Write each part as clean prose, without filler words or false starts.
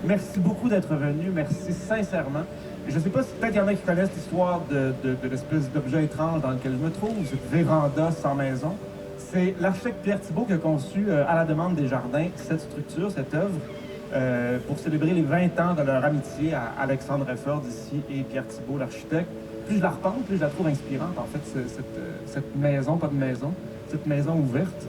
Merci beaucoup d'être venu. Merci sincèrement. Je ne sais pas si peut-être il y en a qui connaissent l'histoire de l'espèce d'objet étrange dans lequel je me trouve, cette véranda sans maison. C'est l'architecte Pierre Thibault qui a conçu, à la demande des Jardins, cette structure, cette œuvre, pour célébrer les 20 ans de leur amitié à Alexandre Efford ici et Pierre Thibault, l'architecte. Plus je la repense, plus je la trouve inspirante, en fait, cette maison, pas de maison, cette maison ouverte.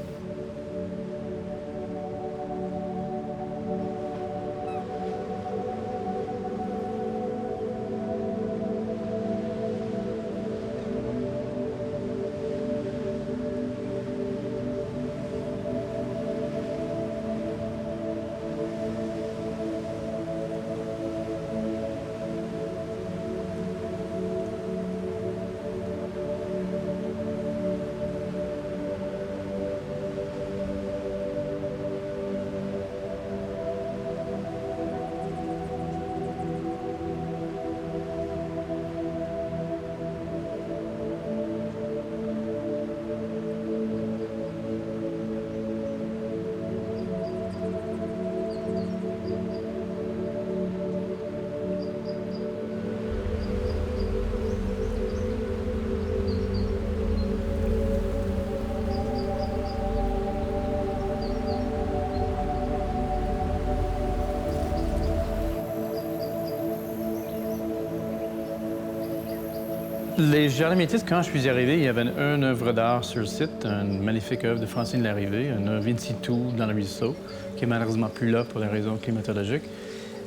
Les Jardins Métis, quand je suis arrivé, il y avait une œuvre d'art sur le site, une magnifique œuvre de Francine Larrivée, une œuvre in situ dans le ruisseau, qui est malheureusement plus là pour des raisons climatologiques.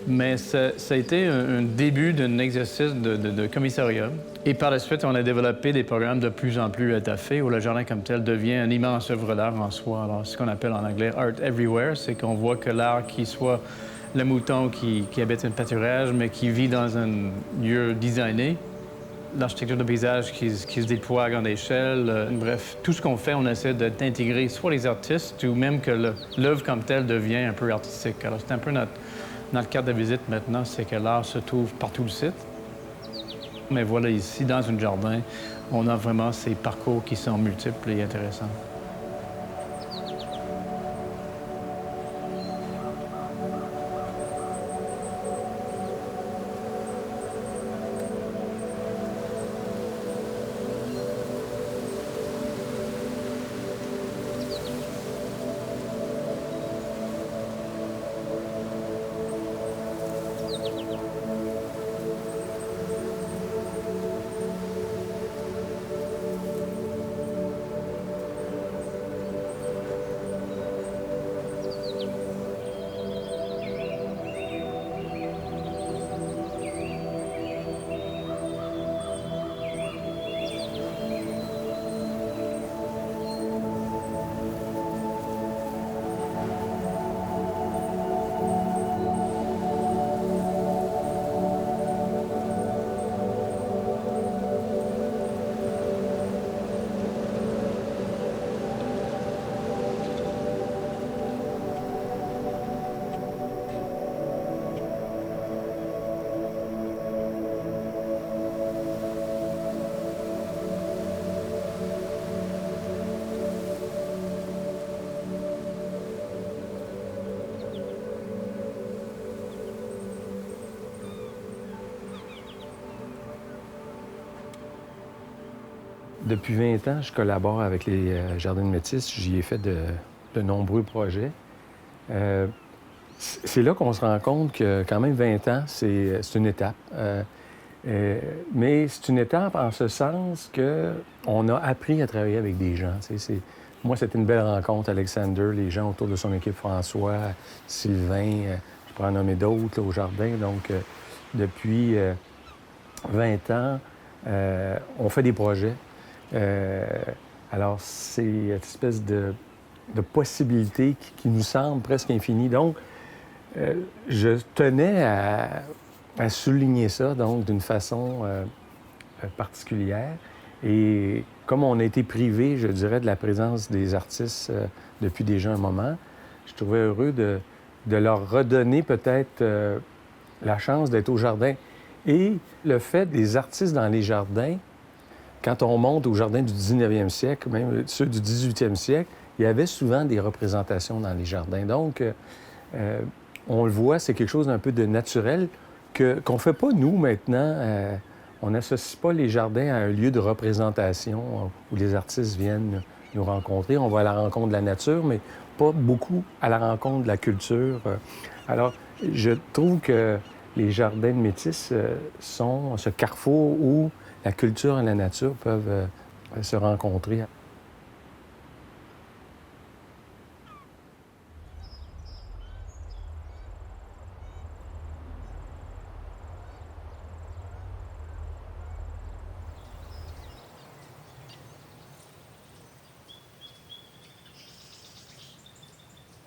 Mais ça a été un début d'un exercice de commissariat. Et par la suite, on a développé des programmes de plus en plus étoffés où le jardin comme tel devient une immense œuvre d'art en soi. Alors, ce qu'on appelle en anglais « art everywhere », c'est qu'on voit que l'art qui soit le mouton qui habite un pâturage, mais qui vit dans un lieu designé, l'architecture de paysage qui se déploie à grande échelle. Bref, tout ce qu'on fait, on essaie d'intégrer soit les artistes ou même que l'œuvre comme telle devient un peu artistique. Alors, c'est un peu notre carte de visite maintenant, c'est que l'art se trouve partout le site. Mais voilà, ici, dans un jardin, on a vraiment ces parcours qui sont multiples et intéressants. Depuis 20 ans, je collabore avec les Jardins de Métis. J'y ai fait de nombreux projets. C'est là qu'on se rend compte que quand même 20 ans, c'est une étape. Mais c'est une étape en ce sens qu'on a appris à travailler avec des gens. Moi, c'était une belle rencontre, Alexander, les gens autour de son équipe, François, Sylvain, je pourrais en nommer d'autres au jardin. Donc, depuis 20 ans, on fait des projets. Alors, c'est une espèce de possibilité qui nous semble presque infinie. Donc, je tenais à souligner ça, donc, d'une façon particulière. Et comme on a été privé, je dirais, de la présence des artistes depuis déjà un moment, je trouvais heureux de leur redonner peut-être la chance d'être au jardin. Et le fait des artistes dans les jardins, quand on monte au jardin du 19e siècle, même ceux du 18e siècle, il y avait souvent des représentations dans les jardins. Donc, on le voit, c'est quelque chose d'un peu de naturel qu'on ne fait pas, nous, maintenant. On n'associe pas les jardins à un lieu de représentation où les artistes viennent nous rencontrer. On va à la rencontre de la nature, mais pas beaucoup à la rencontre de la culture. Alors, je trouve que les jardins de Métis sont ce carrefour où la culture et la nature peuvent se rencontrer.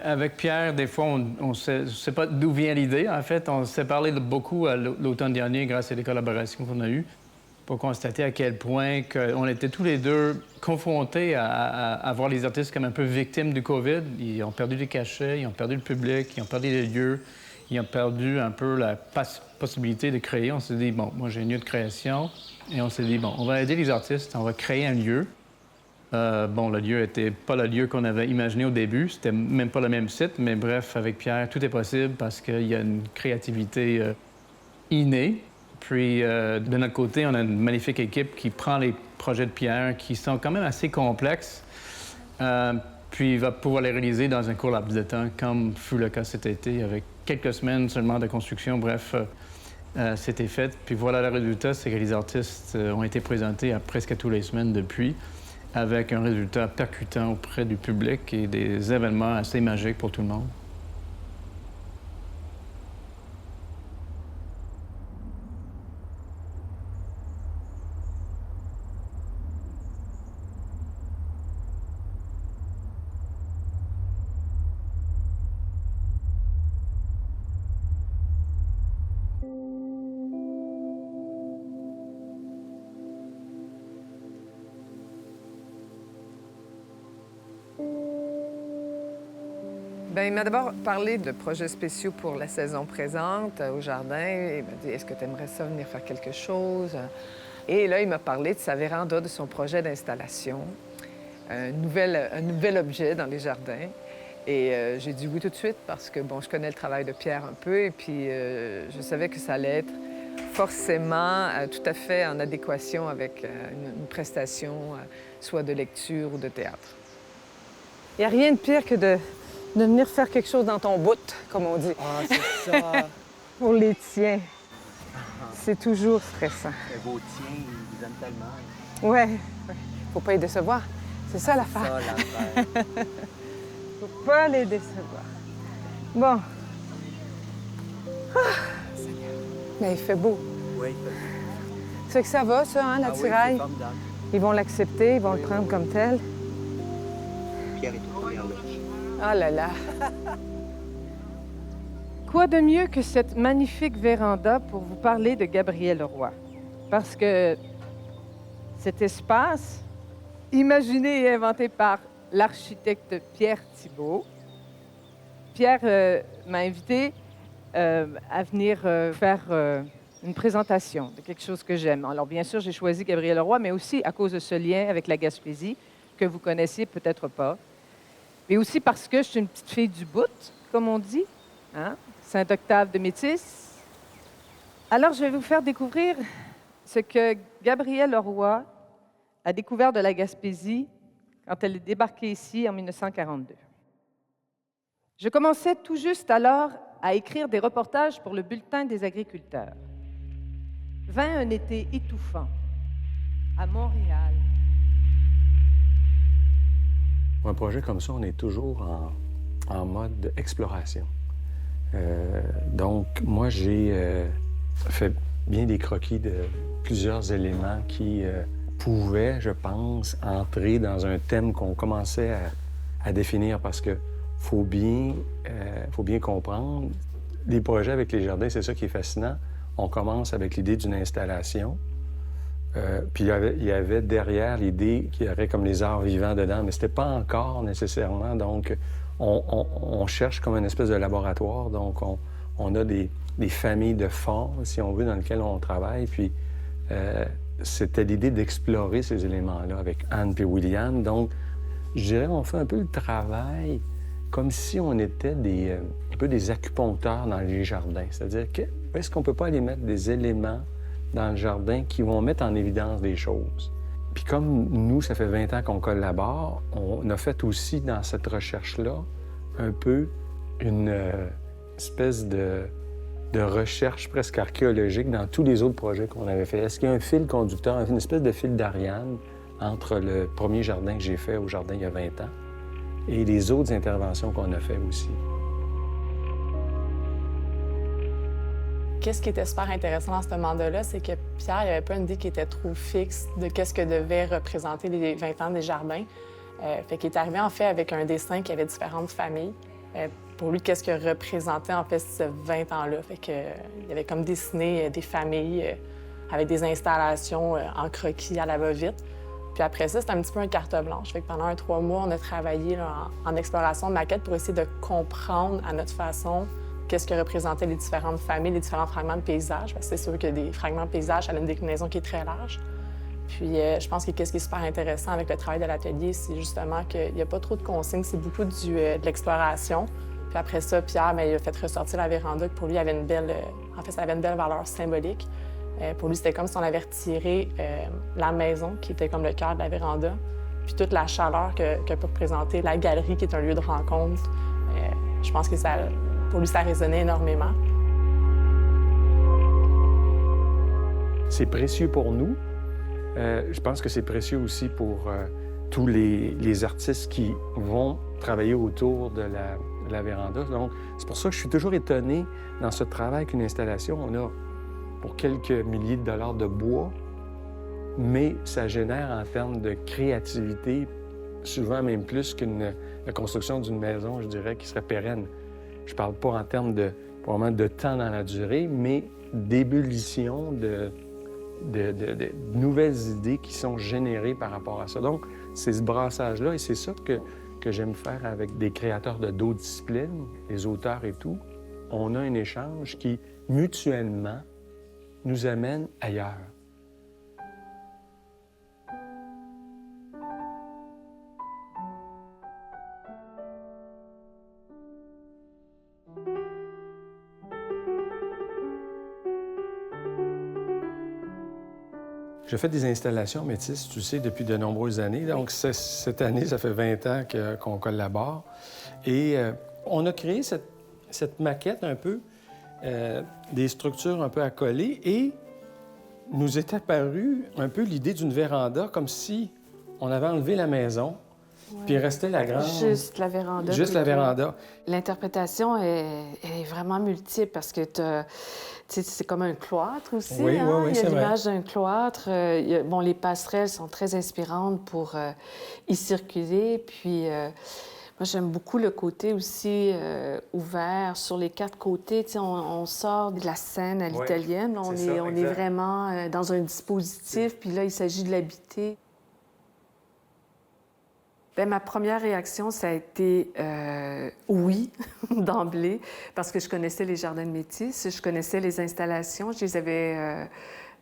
Avec Pierre, des fois, on sait, je ne sais pas d'où vient l'idée. En fait, on s'est parlé beaucoup l'automne dernier grâce à des collaborations qu'on a eues pour constater à quel point on était tous les deux confrontés à voir les artistes comme un peu victimes du COVID. Ils ont perdu des cachets, ils ont perdu le public, ils ont perdu les lieux, ils ont perdu un peu la possibilité de créer. On s'est dit, bon, moi j'ai un lieu de création, et on s'est dit, bon, on va aider les artistes, on va créer un lieu. Bon, le lieu n'était pas le lieu qu'on avait imaginé au début. C'était même pas le même site, mais bref, avec Pierre, tout est possible parce qu'il y a une créativité innée. Puis, de notre côté, on a une magnifique équipe qui prend les projets de Pierre, qui sont quand même assez complexes, puis va pouvoir les réaliser dans un court laps de temps, comme fut le cas cet été, avec quelques semaines seulement de construction. Bref, c'était fait. Puis voilà, le résultat, c'est que les artistes ont été présentés à presque tous les semaines depuis, avec un résultat percutant auprès du public et des événements assez magiques pour tout le monde. Bien, il m'a d'abord parlé de projets spéciaux pour la saison présente au jardin. Il m'a dit, est-ce que tu aimerais ça venir faire quelque chose? Et là, il m'a parlé de sa véranda, de son projet d'installation, un nouvel objet dans les jardins. Et j'ai dit oui tout de suite parce que, bon, je connais le travail de Pierre un peu et puis je savais que ça allait être forcément tout à fait en adéquation avec une prestation, soit de lecture ou de théâtre. Il n'y a rien de pire que de venir faire quelque chose dans ton bout, comme on dit. Ah, c'est ça. Pour les tiens. C'est toujours stressant. Et vos tiens, ils vous aiment tellement. Ouais. Faut pas les décevoir. C'est ça l'affaire. Ça, l'affaire. Faut pas les décevoir. Bon. Ah, Seigneur. Mais il fait beau. Oui, C'est que ça va, ça, hein, la oui, tiraille? c'est formidable. Ils vont l'accepter, ils vont le prendre comme tel. Pierre est tout derrière là. Oh là là! Quoi de mieux que cette magnifique véranda pour vous parler de Gabriel Roy? Parce que cet espace, imaginé et inventé par l'architecte Pierre Thibault, Pierre m'a invité à venir faire une présentation de quelque chose que j'aime. Alors, bien sûr, j'ai choisi Gabriel Roy, mais aussi à cause de ce lien avec la Gaspésie, que vous connaissez peut-être pas. Mais aussi parce que je suis une petite fille du bout, comme on dit, hein? Saint-Octave de Métis. Alors, je vais vous faire découvrir ce que Gabrielle Roy a découvert de la Gaspésie quand elle est débarquée ici en 1942. Je commençais tout juste alors à écrire des reportages pour le Bulletin des agriculteurs. Vint un été étouffant à Montréal. Pour un projet comme ça, on est toujours en mode exploration. Donc, moi, j'ai fait bien des croquis de plusieurs éléments qui pouvaient, je pense, entrer dans un thème qu'on commençait à définir parce que faut bien comprendre, les projets avec les jardins, c'est ça qui est fascinant. On commence avec l'idée d'une installation. Puis il y avait derrière l'idée qu'il y aurait comme les arts vivants dedans, mais c'était pas encore nécessairement. Donc, on cherche comme une espèce de laboratoire. Donc, on a des familles de formes, si on veut, dans lesquelles on travaille. Puis, c'était l'idée d'explorer ces éléments-là avec Anne et William. Donc, je dirais, on fait un peu le travail comme si on était un peu des acupuncteurs dans les jardins. C'est-à-dire est-ce qu'on ne peut pas aller mettre des éléments dans le jardin qui vont mettre en évidence des choses? Puis comme nous, ça fait 20 ans qu'on collabore, on a fait aussi dans cette recherche-là un peu une espèce de recherche presque archéologique dans tous les autres projets qu'on avait fait. Est-ce qu'il y a un fil conducteur, une espèce de fil d'Ariane entre le premier jardin que j'ai fait au jardin il y a 20 ans et les autres interventions qu'on a faites aussi? Qu'est-ce qui était super intéressant dans ce mandat-là, c'est que Pierre, il n'y avait pas une idée qui était trop fixe de qu'est-ce que devaient représenter les 20 ans des jardins. Fait qu'il est arrivé, en fait, avec un dessin qui avait différentes familles. Pour lui, qu'est-ce que représentait, en fait, ces 20 ans-là? Fait que, il avait comme dessiné des familles avec des installations en croquis à la va-vite. Puis après ça, c'était un petit peu un carte blanche. Fait que pendant 3 mois, on a travaillé là, en exploration de maquettes pour essayer de comprendre à notre façon qu'est-ce que représentaient les différentes familles, les différents fragments de paysage. Parce que c'est sûr que des fragments de paysage, ça a une déclinaison qui est très large. Puis je pense que qu'est-ce qui est super intéressant avec le travail de l'atelier, c'est justement qu'il n'y a pas trop de consignes, c'est beaucoup de l'exploration. Puis après ça, Pierre, bien, il a fait ressortir la véranda, que pour lui, avait une belle, en fait, ça avait une belle valeur symbolique. Pour lui, c'était comme si on avait retiré la maison, qui était comme le cœur de la véranda, puis toute la chaleur que peut représenter la galerie, qui est un lieu de rencontre. Je pense que ça, pour lui, ça résonnait énormément. C'est précieux pour nous. Je pense que c'est précieux aussi pour tous les artistes qui vont travailler autour de la véranda. Donc, c'est pour ça que je suis toujours étonné dans ce travail qu'une installation, on a pour quelques milliers de dollars de bois, mais ça génère en termes de créativité, souvent même plus la construction d'une maison, je dirais, qui serait pérenne. Je parle pas en termes de temps dans la durée, mais d'ébullition, de nouvelles idées qui sont générées par rapport à ça. Donc, c'est ce brassage-là, et c'est ça que j'aime faire avec des créateurs de d'autres disciplines, les auteurs et tout. On a un échange qui, mutuellement, nous amène ailleurs. Je fais des installations métisses, tu sais, depuis de nombreuses années. Donc, cette année, ça fait 20 ans qu'on collabore. Et on a créé cette maquette un peu, des structures un peu accolées, et nous est apparue un peu l'idée d'une véranda, comme si on avait enlevé la maison, puis il restait la grande... Juste la véranda. Juste la véranda. L'interprétation est vraiment multiple parce que c'est comme un cloître aussi. Oui, hein? oui, il y a c'est l'image d'un cloître. Bon, les passerelles sont très inspirantes pour y circuler. Puis, moi, j'aime beaucoup le côté aussi ouvert sur les 4 côtés. On sort de la scène à l'italienne. On est vraiment dans un dispositif, puis là, il s'agit de l'habiter. Bien, ma première réaction, ça a été oui, d'emblée, parce que je connaissais les jardins de Métis, je connaissais les installations, je les avais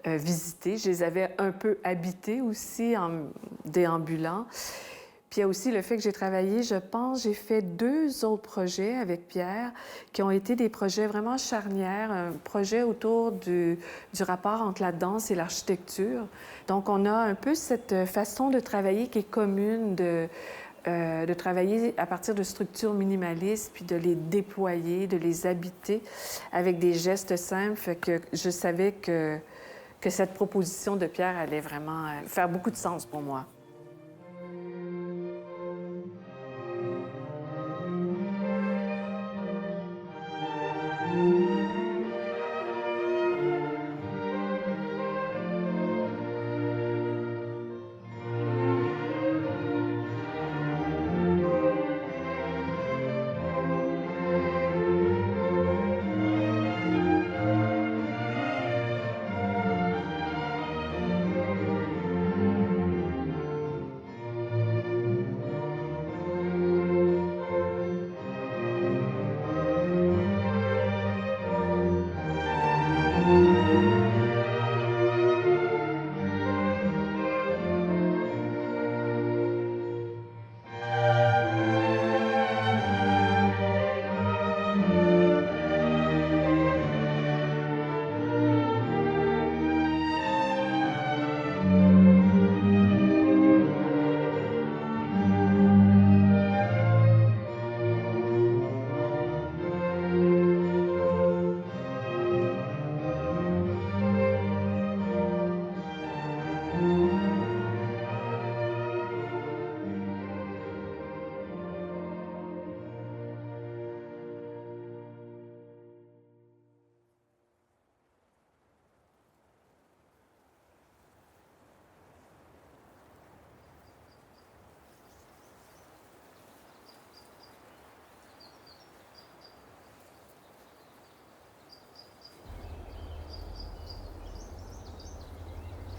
visitées, je les avais un peu habitées aussi en déambulant. Puis il y a aussi le fait que j'ai travaillé, je pense, j'ai fait 2 autres projets avec Pierre qui ont été des projets vraiment charnières, un projet autour du rapport entre la danse et l'architecture. Donc on a un peu cette façon de travailler qui est commune, de travailler à partir de structures minimalistes, puis de les déployer, de les habiter avec des gestes simples. Fait que je savais que cette proposition de Pierre allait vraiment faire beaucoup de sens pour moi.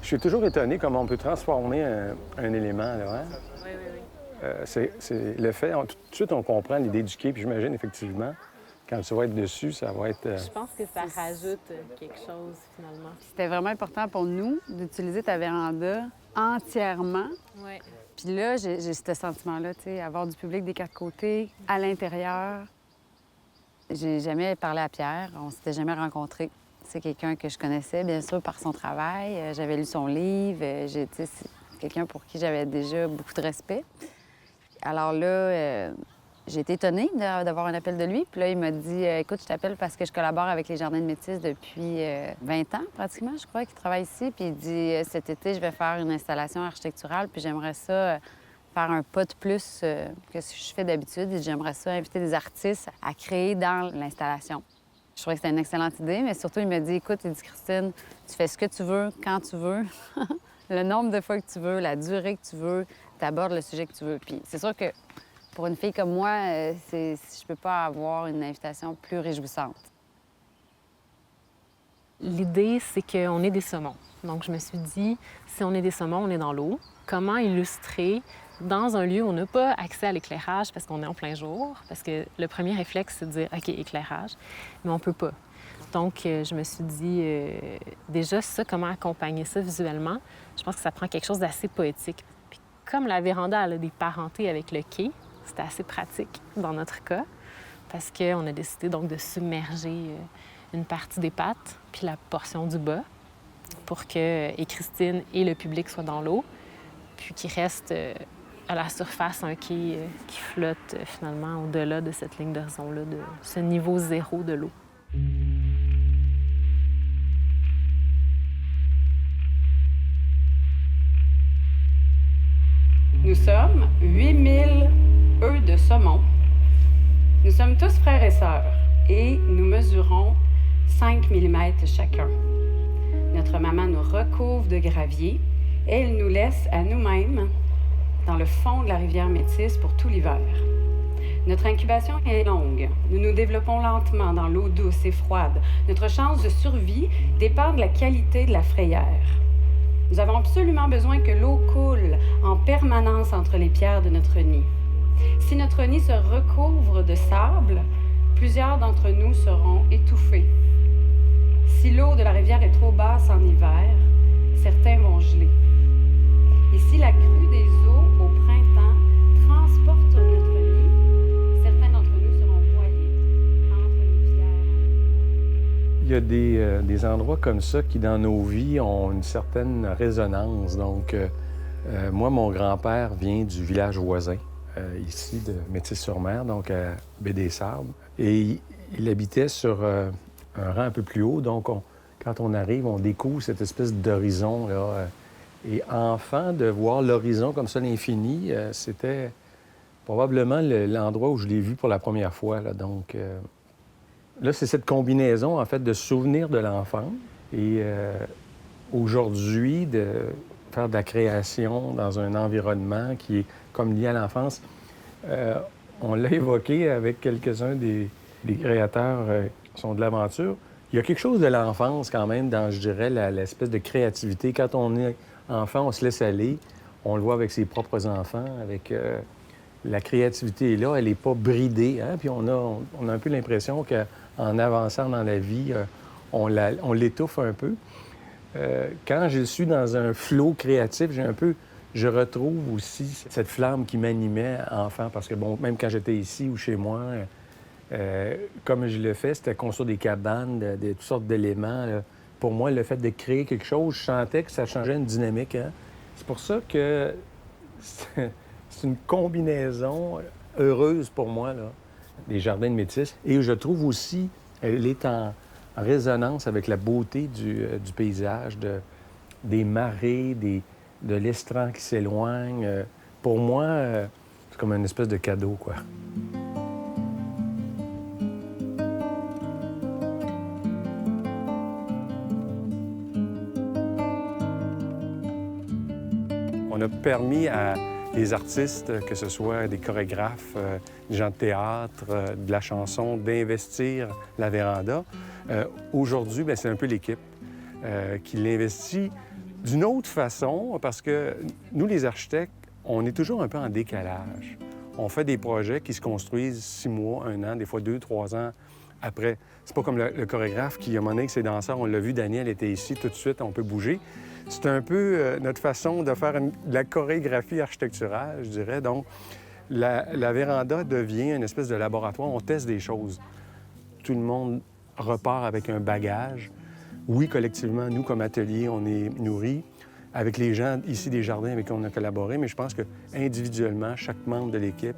suis toujours étonné comment on peut transformer un élément, là, hein? Oui, oui, oui. C'est le fait, tout de suite, on comprend l'idée du quai, puis j'imagine, effectivement, quand tu vas être dessus, ça va être... Je pense que ça rajoute quelque chose, finalement. C'était vraiment important pour nous d'utiliser ta véranda entièrement. Oui. Puis là, j'ai ce sentiment-là, tu sais, avoir du public des quatre côtés, à l'intérieur. J'ai jamais parlé à Pierre, on s'était jamais rencontrés. C'est quelqu'un que je connaissais, bien sûr, par son travail. J'avais lu son livre. Tu sais, c'est quelqu'un pour qui j'avais déjà beaucoup de respect. Alors là, j'ai été étonnée d'avoir un appel de lui. Puis là, il m'a dit, écoute, je t'appelle parce que je collabore avec les Jardins de Métis depuis 20 ans, pratiquement, je crois, qu'il travaille ici. Puis il dit, cet été, je vais faire une installation architecturale, puis j'aimerais ça faire un pas de plus que ce que je fais d'habitude. Et j'aimerais ça inviter des artistes à créer dans l'installation. Je trouvais que c'était une excellente idée, mais surtout, il m'a dit, écoute, il dit, Christine, tu fais ce que tu veux, quand tu veux, le nombre de fois que tu veux, la durée que tu veux, tu abordes le sujet que tu veux. Puis c'est sûr que pour une fille comme moi, je peux pas avoir une invitation plus réjouissante. L'idée, c'est qu'on est des saumons. Donc, je me suis dit, si on est des saumons, on est dans l'eau. Comment illustrer dans un lieu où on n'a pas accès à l'éclairage parce qu'on est en plein jour? Parce que le premier réflexe, c'est de dire, OK, éclairage, mais on peut pas. Donc, je me suis dit, déjà, ça, comment accompagner ça visuellement? Je pense que ça prend quelque chose d'assez poétique. Puis, comme la véranda, elle a des parentés avec le quai, c'était assez pratique dans notre cas, parce qu'on a décidé donc de submerger une partie des pattes, puis la portion du bas, pour que Christine et le public soient dans l'eau, puis qu'il reste à la surface un quai qui flotte finalement au-delà de cette ligne d'horizon-là, de ce niveau zéro de l'eau. Nous sommes 8000 œufs de saumon. Nous sommes tous frères et sœurs et nous mesurons 5 mm chacun. Notre maman nous recouvre de gravier et elle nous laisse à nous-mêmes dans le fond de la rivière Métis pour tout l'hiver. Notre incubation est longue. Nous nous développons lentement dans l'eau douce et froide. Notre chance de survie dépend de la qualité de la frayère. Nous avons absolument besoin que l'eau coule en permanence entre les pierres de notre nid. Si notre nid se recouvre de sable, plusieurs d'entre nous seront étouffés. Si l'eau de la rivière est trop basse en hiver, certains vont geler. Et si la crue des eaux au printemps transporte notre nid, certains d'entre nous seront noyés entre les pierres. Il y a des endroits comme ça qui, dans nos vies, ont une certaine résonance. Donc, moi, mon grand-père vient du village voisin, ici, de Métis-sur-Mer, donc à Baie-des-Sables. Et il habitait sur un rang un peu plus haut. Donc, quand on arrive, on découvre cette espèce d'horizon, là. Et enfant, de voir l'horizon comme ça, l'infini, c'était probablement l'endroit où je l'ai vu pour la première fois, là. Donc, là, c'est cette combinaison, en fait, de souvenirs de l'enfant et aujourd'hui, de faire de la création dans un environnement qui est comme lié à l'enfance. On l'a évoqué avec quelques-uns des créateurs qui sont de l'aventure. Il y a quelque chose de l'enfance quand même dans, je dirais, l'espèce de créativité. Quand on est enfant, on se laisse aller. On le voit avec ses propres enfants, avec... la créativité est là, elle n'est pas bridée. Hein? Puis on a un peu l'impression qu'en avançant dans la vie, on l'étouffe un peu. Quand je suis dans un flot créatif, je retrouve aussi cette flamme qui m'animait enfant. Parce que, bon, même quand j'étais ici ou chez moi, comme je le fais, c'était construire des cabanes, de toutes sortes d'éléments. Là. Pour moi, le fait de créer quelque chose, je sentais que ça changeait une dynamique. Hein? C'est pour ça que c'est une combinaison heureuse pour moi, là, des Jardins de Métis. Et je trouve aussi, elle est en résonance avec la beauté du paysage, des marées, de l'estran qui s'éloigne. Pour moi, c'est comme une espèce de cadeau, quoi. On a permis à des artistes, que ce soit des chorégraphes, des gens de théâtre, de la chanson, d'investir la véranda. Aujourd'hui, bien, c'est un peu l'équipe qui l'investit d'une autre façon, parce que nous, les architectes, on est toujours un peu en décalage. On fait des projets qui se construisent 6 mois, 1 an, des fois 2, 3 ans après. C'est pas comme le chorégraphe qui, à un moment donné, avec ses danseurs, on l'a vu, Daniel était ici, tout de suite, on peut bouger. C'est un peu notre façon de faire de la chorégraphie architecturale, je dirais. Donc, la véranda devient une espèce de laboratoire. On teste des choses. Tout le monde repart avec un bagage. Oui, collectivement, nous, comme atelier, on est nourris avec les gens ici des jardins avec qui on a collaboré, mais je pense que individuellement, chaque membre de l'équipe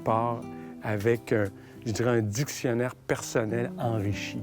part avec, je dirais, un dictionnaire personnel enrichi.